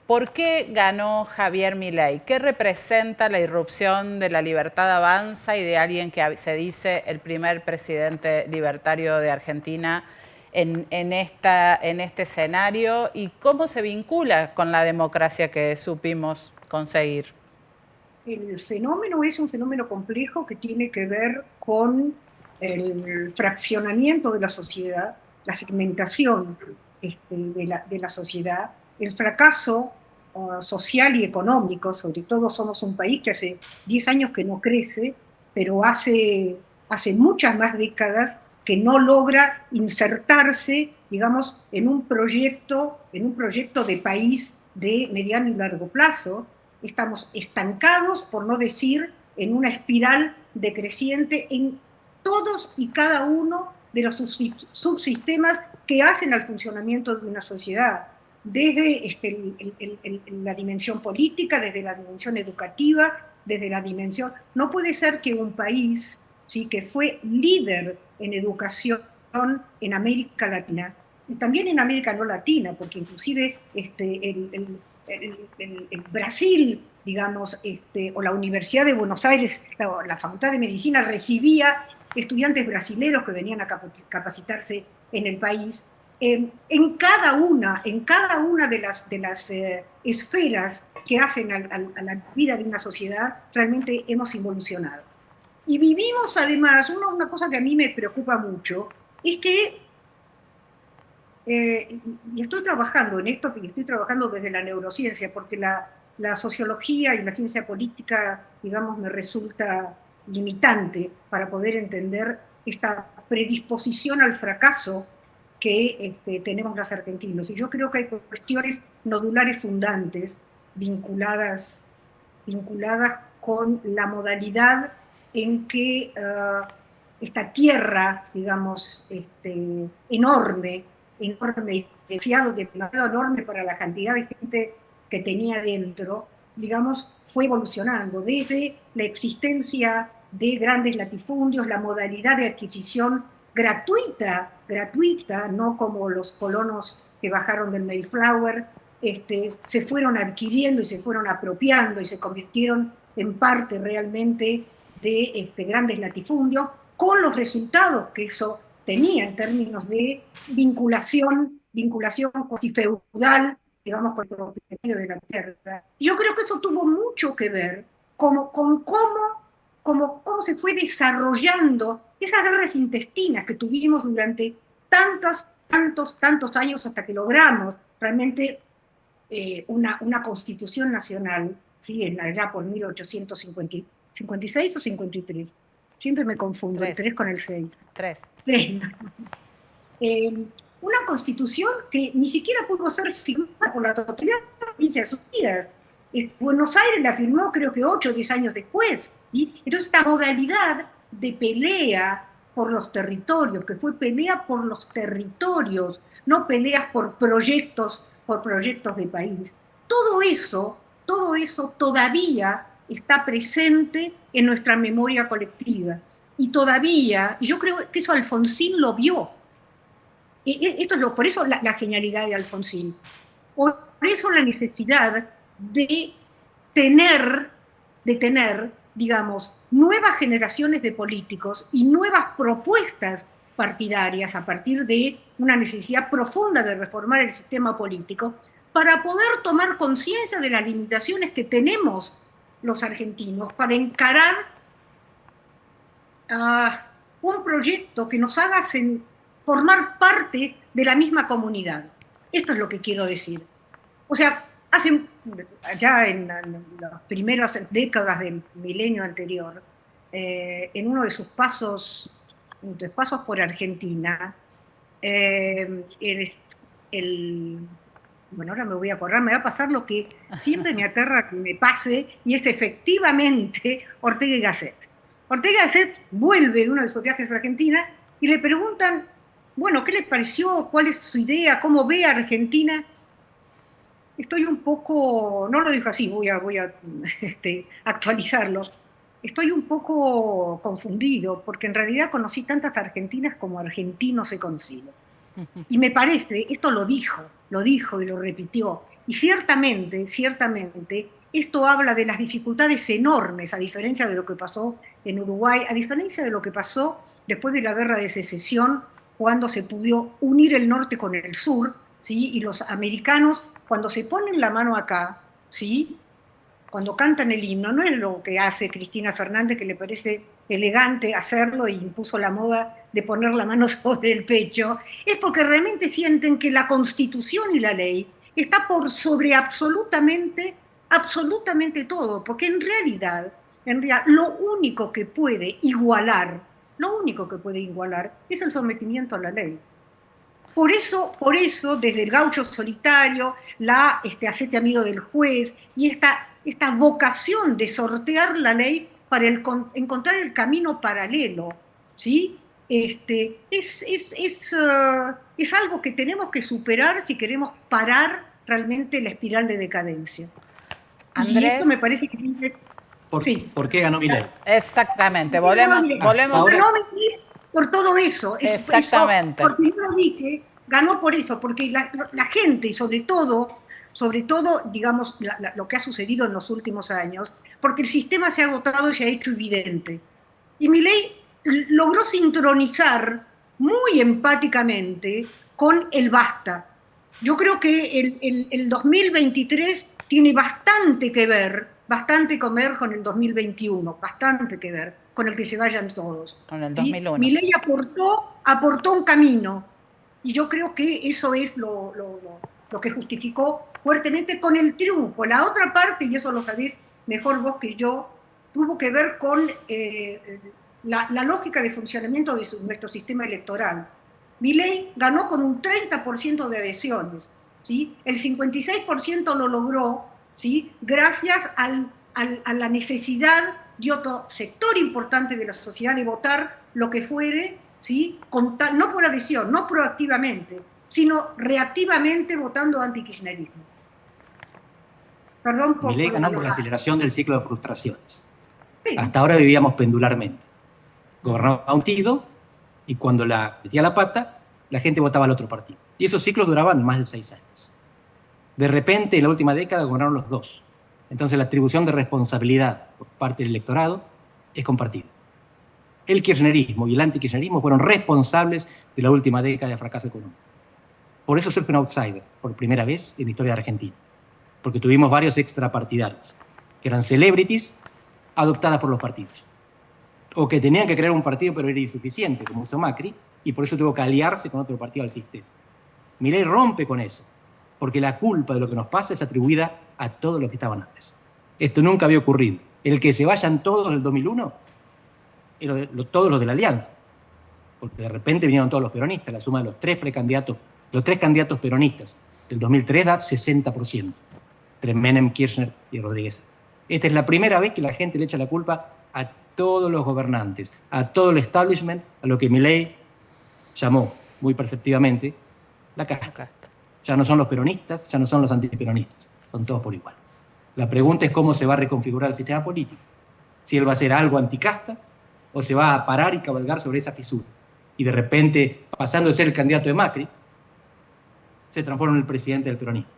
¿Por qué ganó Javier Milei? ¿Qué representa la irrupción de la Libertad Avanza y de alguien que se dice el primer presidente libertario de Argentina en este escenario? ¿Y cómo se vincula con la democracia que supimos conseguir? El fenómeno es un fenómeno complejo que tiene que ver con el fraccionamiento de la sociedad, la segmentación de la sociedad, el fracaso social y económico. Sobre todo somos un país que hace 10 años que no crece, pero hace muchas más décadas que no logra insertarse, digamos, en un proyecto de país de mediano y largo plazo. Estamos estancados, por no decir en una espiral decreciente en todos y cada uno de los subsistemas que hacen al funcionamiento de una sociedad, desde la dimensión política, desde la dimensión educativa, desde la dimensión... No puede ser que un país, ¿sí?, que fue líder en educación en América Latina, y también en América no latina, porque inclusive el Brasil, digamos, o la Universidad de Buenos Aires, la Facultad de Medicina recibía estudiantes brasileños que venían a capacitarse en el país. En cada una de las esferas que hacen a la vida de una sociedad, realmente hemos involucionado. Y vivimos además, una cosa que a mí me preocupa mucho, es que y estoy trabajando en esto, y estoy trabajando desde la neurociencia, porque la sociología y la ciencia política, digamos, me resulta limitante para poder entender esta predisposición al fracaso que tenemos los argentinos. Y yo creo que hay cuestiones nodulares fundantes vinculadas con la modalidad en que esta tierra, digamos, enorme, demasiado enorme para la cantidad de gente que tenía dentro, digamos, fue evolucionando desde la existencia de grandes latifundios, la modalidad de adquisición gratuita, no como los colonos que bajaron del Mayflower, se fueron adquiriendo y se fueron apropiando y se convirtieron en parte realmente de grandes latifundios, con los resultados que eso tenía en términos de vinculación casi feudal, digamos, con los propietarios de la tierra. Yo creo que eso tuvo mucho que ver con cómo se fue desarrollando esas guerras intestinas que tuvimos durante tantos años hasta que logramos realmente una constitución nacional, ¿sí? Allá por 1856 o 53. Siempre me confundo, 3. El 3 con el 6. 3. Una constitución que ni siquiera pudo ser firmada por la totalidad de las Provincias Unidas. Buenos Aires la firmó creo que 8 o 10 años después. ¿Sí? Entonces esta modalidad de pelea por los territorios, que fue pelea por los territorios, no peleas por proyectos de país, todo eso todavía está presente en nuestra memoria colectiva. Y todavía, y yo creo que eso Alfonsín lo vio. Por eso la genialidad de Alfonsín. Por eso la necesidad de tener, digamos, nuevas generaciones de políticos y nuevas propuestas partidarias a partir de una necesidad profunda de reformar el sistema político para poder tomar conciencia de las limitaciones que tenemos los argentinos para encarar un proyecto que nos haga formar parte de la misma comunidad. Esto es lo que quiero decir. O sea, ya en las primeras décadas del milenio anterior, en uno de sus pasos por Argentina, bueno, ahora me voy a acordar, me va a pasar lo que siempre me aterra que me pase, y es efectivamente Ortega y Gasset. Ortega y Gasset vuelve de uno de sus viajes a Argentina y le preguntan, bueno, ¿qué le pareció? ¿Cuál es su idea? ¿Cómo ve a Argentina? Estoy un poco, no lo dijo así, voy a actualizarlo. Estoy un poco confundido, porque en realidad conocí tantas argentinas como argentinos he conocido. Y me parece, esto lo dijo y lo repitió, y ciertamente, esto habla de las dificultades enormes, a diferencia de lo que pasó en Uruguay, a diferencia de lo que pasó después de la Guerra de Secesión, cuando se pudo unir el norte con el sur, ¿sí? Y los americanos, cuando se ponen la mano acá, ¿sí? Cuando cantan el himno, no es lo que hace Cristina Fernández, que le parece elegante hacerlo y impuso la moda de poner la mano sobre el pecho, es porque realmente sienten que la Constitución y la ley está por sobre absolutamente todo, porque en realidad lo único que puede igualar es el sometimiento a la ley. Por eso, desde el gaucho solitario, hacete amigo del juez, y esta vocación de sortear la ley para encontrar el camino paralelo, ¿sí? Es algo que tenemos que superar si queremos parar realmente la espiral de decadencia. Andrés, y esto me parece que tiene... ¿Por qué ganó Milei? Exactamente, volvemos. Ganó Milei por todo eso. Exactamente. Porque yo lo dije, ganó por eso, porque la gente, y sobre todo, digamos, lo que ha sucedido en los últimos años, porque el sistema se ha agotado y se ha hecho evidente. Y Milei logró sincronizar muy empáticamente con el basta. Yo creo que el 2023 tiene bastante que ver con el 2021, bastante que ver con el que se vayan todos. Con el 2001. Milei aportó un camino, Y yo creo que eso es lo que justificó fuertemente con el triunfo. La otra parte, y eso lo sabés mejor vos que yo, tuvo que ver con la lógica de funcionamiento de nuestro sistema electoral. Milei ganó con un 30% de adhesiones, ¿sí? El 56% lo logró, ¿sí? Gracias a la necesidad de otro sector importante de la sociedad de votar lo que fuere, ¿sí? No por adhesión, no proactivamente, sino reactivamente votando anti-kirchnerismo. Perdón por Milei ganó por la lo aceleración del ciclo de frustraciones. Sí. Hasta ahora vivíamos pendularmente. Gobernaba un partido y cuando metía la pata, la gente votaba al otro partido. Y esos ciclos duraban más de 6 años. De repente, en la última década, gobernaron los dos. Entonces, la atribución de responsabilidad por parte del electorado es compartida. El kirchnerismo y el antikirchnerismo fueron responsables de la última década de fracaso económico. Por eso surge un outsider, por primera vez en la historia de Argentina. Porque tuvimos varios extrapartidarios, que eran celebrities adoptadas por los partidos. O que tenían que crear un partido, pero era insuficiente, como hizo Macri, y por eso tuvo que aliarse con otro partido al sistema. Milei rompe con eso, porque la culpa de lo que nos pasa es atribuida a todos los que estaban antes. Esto nunca había ocurrido. El que se vayan todos en el 2001, todos los de la Alianza, porque de repente vinieron todos los peronistas, la suma de los tres candidatos peronistas del 2003 da 60%, entre Menem, Kirchner y Rodríguez. Esta es la primera vez que la gente le echa la culpa a todos los gobernantes, a todo el establishment, a lo que Milei llamó muy perceptivamente la casta. Ya no son los peronistas, ya no son los antiperonistas, son todos por igual. La pregunta es cómo se va a reconfigurar el sistema político. Si él va a ser algo anticasta o se va a parar y cabalgar sobre esa fisura. Y de repente, pasando de ser el candidato de Macri, se transforma en el presidente del peronismo.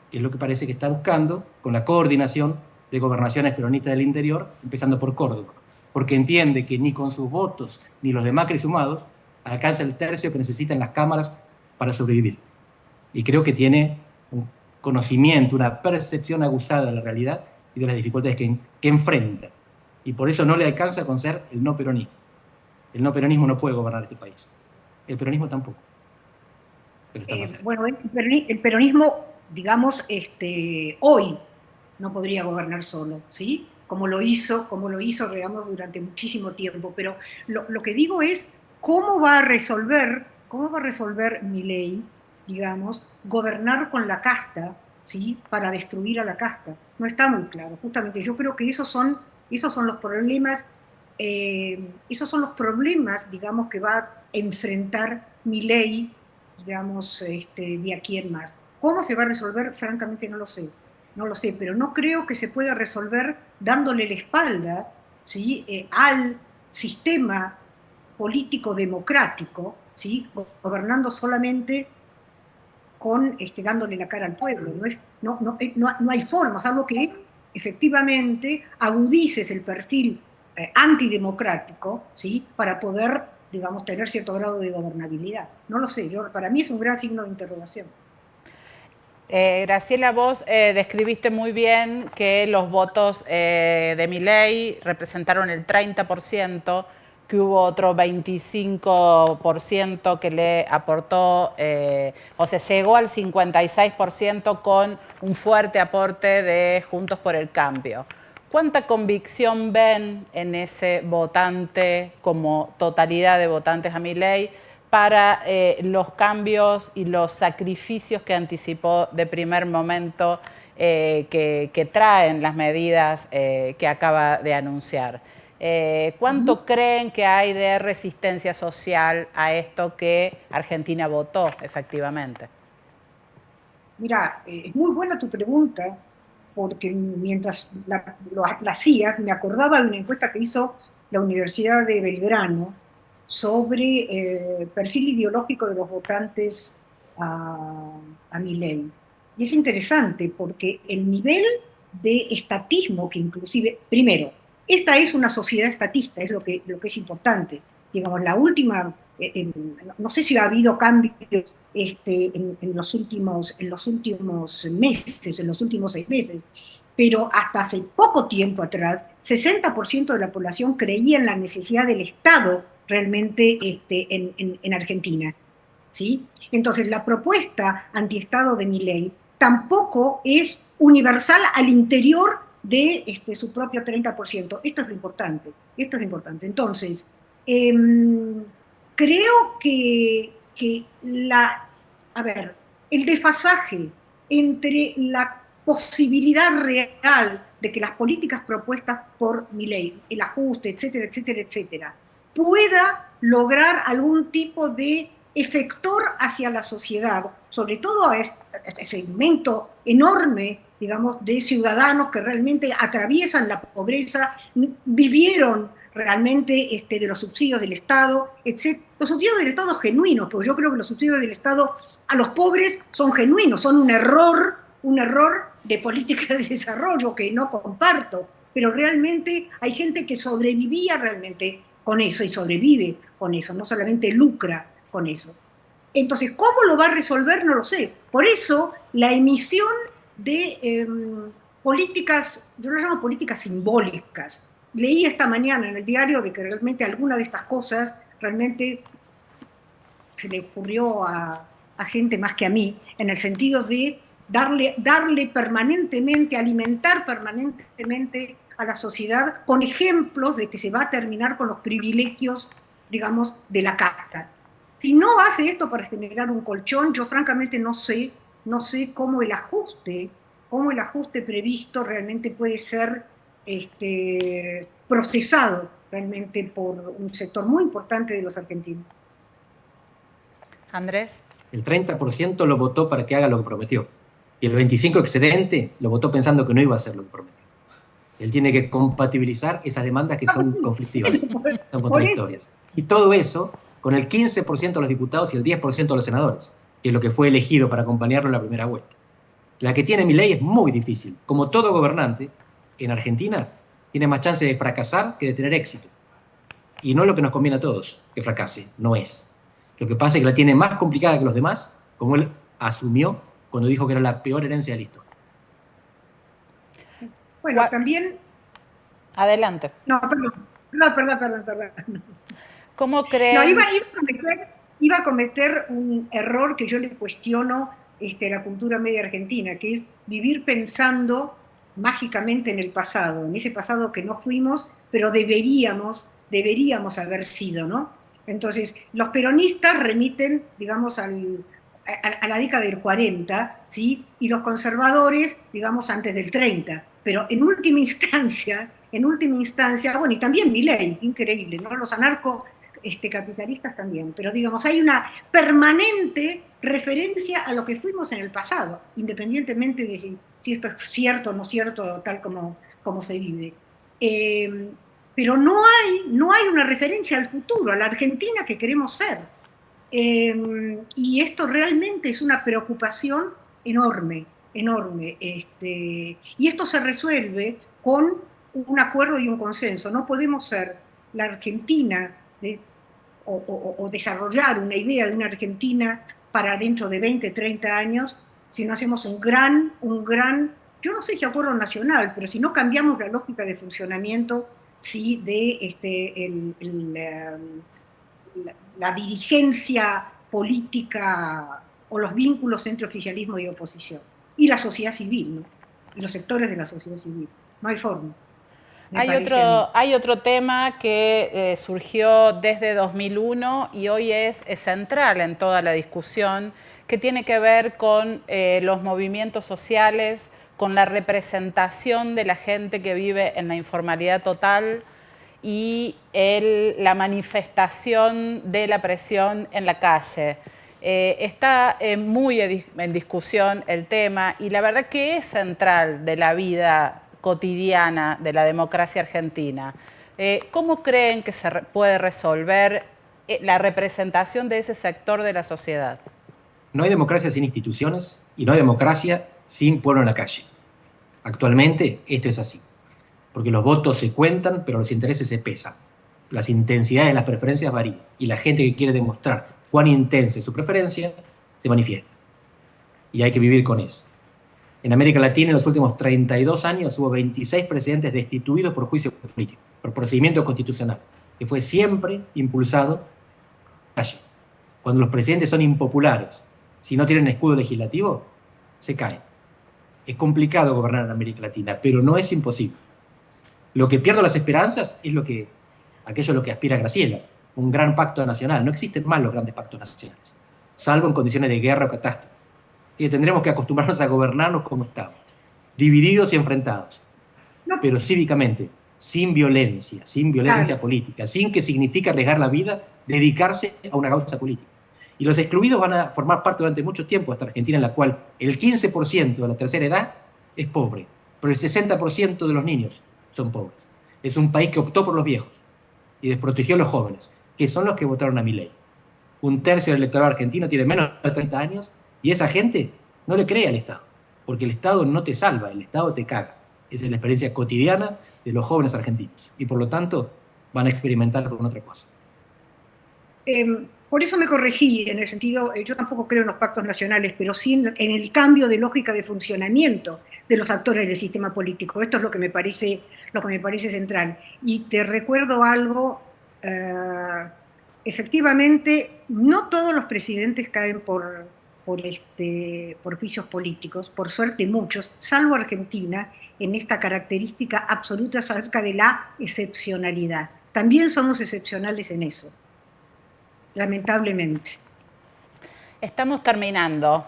Que es lo que parece que está buscando con la coordinación de gobernaciones peronistas del interior, empezando por Córdoba. Porque entiende que ni con sus votos, ni los de Macri sumados, alcanza el tercio que necesitan las cámaras para sobrevivir. Y creo que tiene un conocimiento, una percepción aguzada de la realidad y de las dificultades que enfrenta. Y por eso no le alcanza con ser el no peronismo. El no peronismo no puede gobernar este país. El peronismo tampoco. Pero está más cerca. Bueno, el peronismo, digamos, hoy no podría gobernar solo, ¿sí? Como lo hizo, digamos, durante muchísimo tiempo. Pero lo que digo es, ¿cómo va a resolver Milei, digamos, gobernar con la casta, ¿sí? Para destruir a la casta? No está muy claro. Justamente yo creo que esos son los problemas, digamos, que va a enfrentar Milei, digamos, de aquí en más. ¿Cómo se va a resolver? Francamente no lo sé, pero no creo que se pueda resolver dándole la espalda, ¿sí? Al sistema político democrático, ¿sí? Gobernando solamente dándole la cara al pueblo. No hay forma, salvo que efectivamente agudices el perfil antidemocrático, ¿sí? Para poder, digamos, tener cierto grado de gobernabilidad. No lo sé, para mí es un gran signo de interrogación. Graciela, vos describiste muy bien que los votos de Milei representaron el 30%, que hubo otro 25% que le aportó, o se llegó al 56% con un fuerte aporte de Juntos por el Cambio. ¿Cuánta convicción ven en ese votante como totalidad de votantes a Milei para los cambios y los sacrificios que anticipó de primer momento que traen las medidas que acaba de anunciar? ¿Cuánto creen que hay de resistencia social a esto que Argentina votó efectivamente? Mira, es muy buena tu pregunta, porque mientras la hacía, me acordaba de una encuesta que hizo la Universidad de Belgrano sobre perfil ideológico de los votantes a Milei. Y es interesante porque el nivel de estatismo que inclusive, primero, esta es una sociedad estatista, es lo que es importante. Digamos, la última, no sé si ha habido cambios en los últimos meses, en los últimos 6 meses, pero hasta hace poco tiempo atrás, 60% de la población creía en la necesidad del Estado realmente en Argentina. ¿sí? Entonces, la propuesta antiestado de Milei tampoco es universal al interior de su propio 30%. Esto es lo importante, esto es lo importante. Entonces, creo que el desfasaje entre la posibilidad real de que las políticas propuestas por Milei, el ajuste, etcétera, etcétera, etcétera, pueda lograr algún tipo de efector hacia la sociedad, sobre todo a este segmento enorme, digamos, de ciudadanos que realmente atraviesan la pobreza, vivieron realmente de los subsidios del Estado, etc. Los subsidios del Estado genuinos, porque yo creo que los subsidios del Estado a los pobres son genuinos, son un error de política de desarrollo que no comparto, pero realmente hay gente que sobrevivía realmente con eso y sobrevive con eso, no solamente lucra con eso. Entonces, ¿cómo lo va a resolver? No lo sé. Por eso, la emisión de políticas, yo lo llamo políticas simbólicas. Leí esta mañana en el diario de que realmente alguna de estas cosas realmente se le ocurrió a gente más que a mí, en el sentido de darle permanentemente, alimentar permanentemente a la sociedad con ejemplos de que se va a terminar con los privilegios, digamos, de la casta. Si no hace esto para generar un colchón, yo francamente no sé cómo el ajuste previsto realmente puede ser procesado realmente por un sector muy importante de los argentinos. Andrés. El 30% lo votó para que haga lo que prometió. Y el 25% excedente lo votó pensando que no iba a hacer lo que prometió. Él tiene que compatibilizar esas demandas que son conflictivas, son contradictorias. Y todo eso con el 15% de los diputados y el 10% de los senadores, que es lo que fue elegido para acompañarlo en la primera vuelta. La que tiene Milei es muy difícil. Como todo gobernante, en Argentina tiene más chance de fracasar que de tener éxito. Y no es lo que nos conviene a todos, que fracase, no es. Lo que pasa es que la tiene más complicada que los demás, como él asumió cuando dijo que era la peor herencia de la historia. Bueno, también... Adelante. No, perdón. ¿Cómo creen? No, iba a cometer un error que yo le cuestiono a la cultura media argentina, que es vivir pensando mágicamente en el pasado, en ese pasado que no fuimos, pero deberíamos haber sido, ¿no? Entonces, los peronistas remiten, digamos, a la década del 40, ¿sí? Y los conservadores, digamos, antes del 30. Pero en última instancia, bueno, y también Milei, increíble, ¿no? Los anarcocapitalistas también, pero digamos, hay una permanente referencia a lo que fuimos en el pasado, independientemente de si esto es cierto o no cierto, tal como se vive. Pero no hay una referencia al futuro, a la Argentina que queremos ser. Y esto realmente es una preocupación enorme. Y esto se resuelve con un acuerdo y un consenso. No podemos ser la Argentina o desarrollar una idea de una Argentina para dentro de 20, 30 años si no hacemos un gran, yo no sé si acuerdo nacional, pero si no cambiamos la lógica de funcionamiento, ¿sí? De la dirigencia política o los vínculos entre oficialismo y oposición. Y la sociedad civil, ¿no? Y los sectores de la sociedad civil. No hay forma. Hay otro tema que surgió desde 2001 y hoy es central en toda la discusión, que tiene que ver con los movimientos sociales, con la representación de la gente que vive en la informalidad total y la manifestación de la presión en la calle. Está muy en discusión el tema y la verdad que es central de la vida cotidiana de la democracia argentina. ¿Cómo creen que se puede resolver la representación de ese sector de la sociedad? No hay democracia sin instituciones y no hay democracia sin pueblo en la calle. Actualmente esto es así, porque los votos se cuentan, pero los intereses se pesan. Las intensidades de las preferencias varían y la gente que quiere demostrar cuán intensa es su preferencia se manifiesta. Y hay que vivir con eso. En América Latina, en los últimos 32 años, hubo 26 presidentes destituidos por juicio político, por procedimiento constitucional, que fue siempre impulsado por la calle. cuando los presidentes son impopulares, si no tienen escudo legislativo, se caen. Es complicado gobernar en América Latina, pero no es imposible. Lo que pierdo las esperanzas es aquello a lo que aspira Graciela, un gran pacto nacional. No existen más los grandes pactos nacionales, salvo en condiciones de guerra o catástrofe. Así que tendremos que acostumbrarnos a gobernarnos como estamos, divididos y enfrentados, pero cívicamente, sin violencia política, sin que signifique arriesgar la vida, dedicarse a una causa política. Y los excluidos van a formar parte durante mucho tiempo de esta Argentina en la cual el 15% de la tercera edad es pobre, pero el 60% de los niños son pobres. Es un país que optó por los viejos y desprotegió a los jóvenes, que son los que votaron a Milei. Un tercio del electorado argentino tiene menos de 30 años y esa gente no le cree al Estado, porque el Estado no te salva, el Estado te caga. Esa es la experiencia cotidiana de los jóvenes argentinos y por lo tanto van a experimentar con otra cosa. Por eso me corregí, en el sentido, yo tampoco creo en los pactos nacionales, pero sí en el cambio de lógica de funcionamiento de los actores del sistema político. Esto es lo que me parece central. Y te recuerdo algo, efectivamente, no todos los presidentes caen por juicios políticos, por suerte muchos, salvo Argentina, en esta característica absoluta acerca de la excepcionalidad. También somos excepcionales en eso, lamentablemente. Estamos terminando.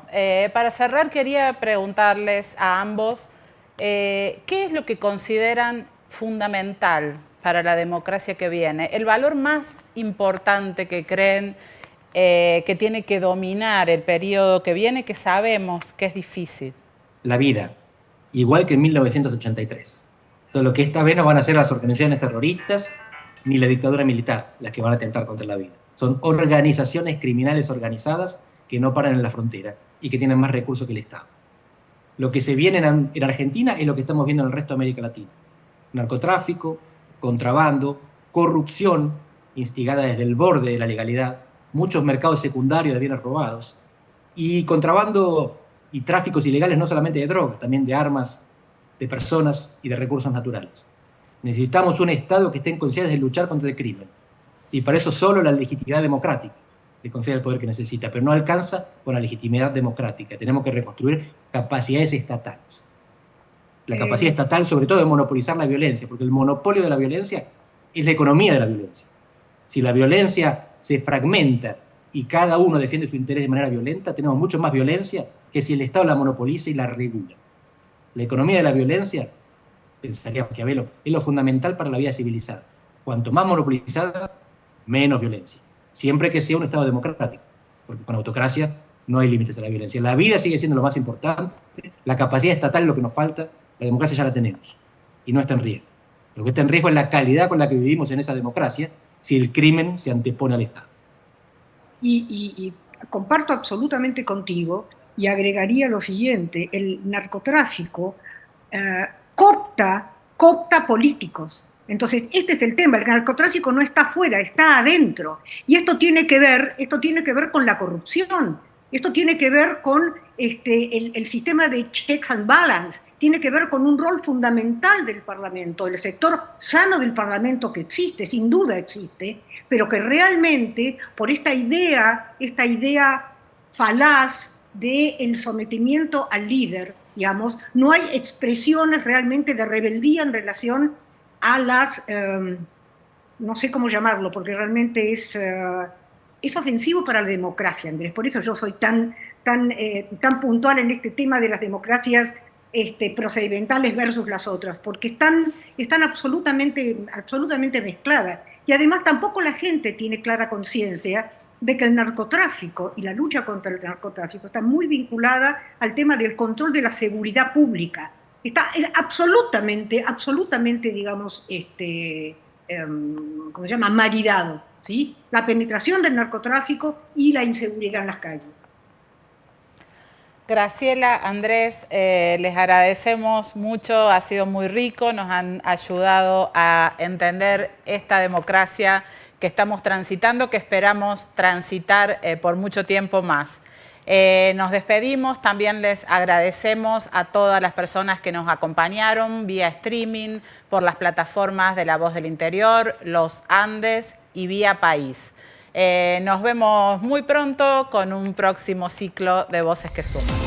Para cerrar, quería preguntarles a ambos qué es lo que consideran fundamental para la democracia que viene, el valor más importante que creen que tiene que dominar el periodo que viene, que sabemos que es difícil. La vida, igual que en 1983. Solo que esta vez no van a ser las organizaciones terroristas ni la dictadura militar las que van a atentar contra la vida. Son organizaciones criminales organizadas que no paran en la frontera y que tienen más recursos que el Estado. Lo que se viene en Argentina es lo que estamos viendo en el resto de América Latina. Narcotráfico, contrabando, corrupción instigada desde el borde de la legalidad, muchos mercados secundarios de bienes robados y contrabando y tráficos ilegales no solamente de drogas, también de armas, de personas y de recursos naturales. Necesitamos un Estado que esté en condiciones de luchar contra el crimen. Y para eso solo la legitimidad democrática le concede el poder que necesita, pero no alcanza con la legitimidad democrática. Tenemos que reconstruir capacidades estatales. La capacidad estatal, sobre todo, de monopolizar la violencia, porque el monopolio de la violencia es la economía de la violencia. Si la violencia se fragmenta y cada uno defiende su interés de manera violenta, tenemos mucho más violencia que si el Estado la monopoliza y la regula. La economía de la violencia, pensaría Maquiavelo, es lo fundamental para la vida civilizada. Cuanto más monopolizada, menos violencia. Siempre que sea un Estado democrático, porque con autocracia no hay límites a la violencia. La vida sigue siendo lo más importante, la capacidad estatal es lo que nos falta, la democracia ya la tenemos y no está en riesgo. Lo que está en riesgo es la calidad con la que vivimos en esa democracia si el crimen se antepone al Estado. Y comparto absolutamente contigo y agregaría lo siguiente: el narcotráfico coopta políticos. Entonces, este es el tema, el narcotráfico no está afuera, está adentro. Y esto tiene que ver con la corrupción, esto tiene que ver con el sistema de checks and balance, tiene que ver con un rol fundamental del Parlamento, el sector sano del Parlamento que existe, sin duda existe, pero que realmente por esta idea falaz del sometimiento al líder, digamos, no hay expresiones realmente de rebeldía en relación a las, no sé cómo llamarlo, porque realmente es ofensivo para la democracia, Andrés. Por eso yo soy tan puntual en este tema de las democracias procedimentales versus las otras, porque están absolutamente mezcladas. Y además tampoco la gente tiene clara conciencia de que el narcotráfico y la lucha contra el narcotráfico está muy vinculada al tema del control de la seguridad pública. Está absolutamente, digamos, ¿cómo se llama? Maridado, ¿sí? La penetración del narcotráfico y la inseguridad en las calles. Graciela, Andrés, les agradecemos mucho, ha sido muy rico, nos han ayudado a entender esta democracia que estamos transitando, que esperamos transitar por mucho tiempo más. Nos despedimos, también les agradecemos a todas las personas que nos acompañaron vía streaming por las plataformas de La Voz del Interior, Los Andes y Vía País. Nos vemos muy pronto con un próximo ciclo de Voces que Suman.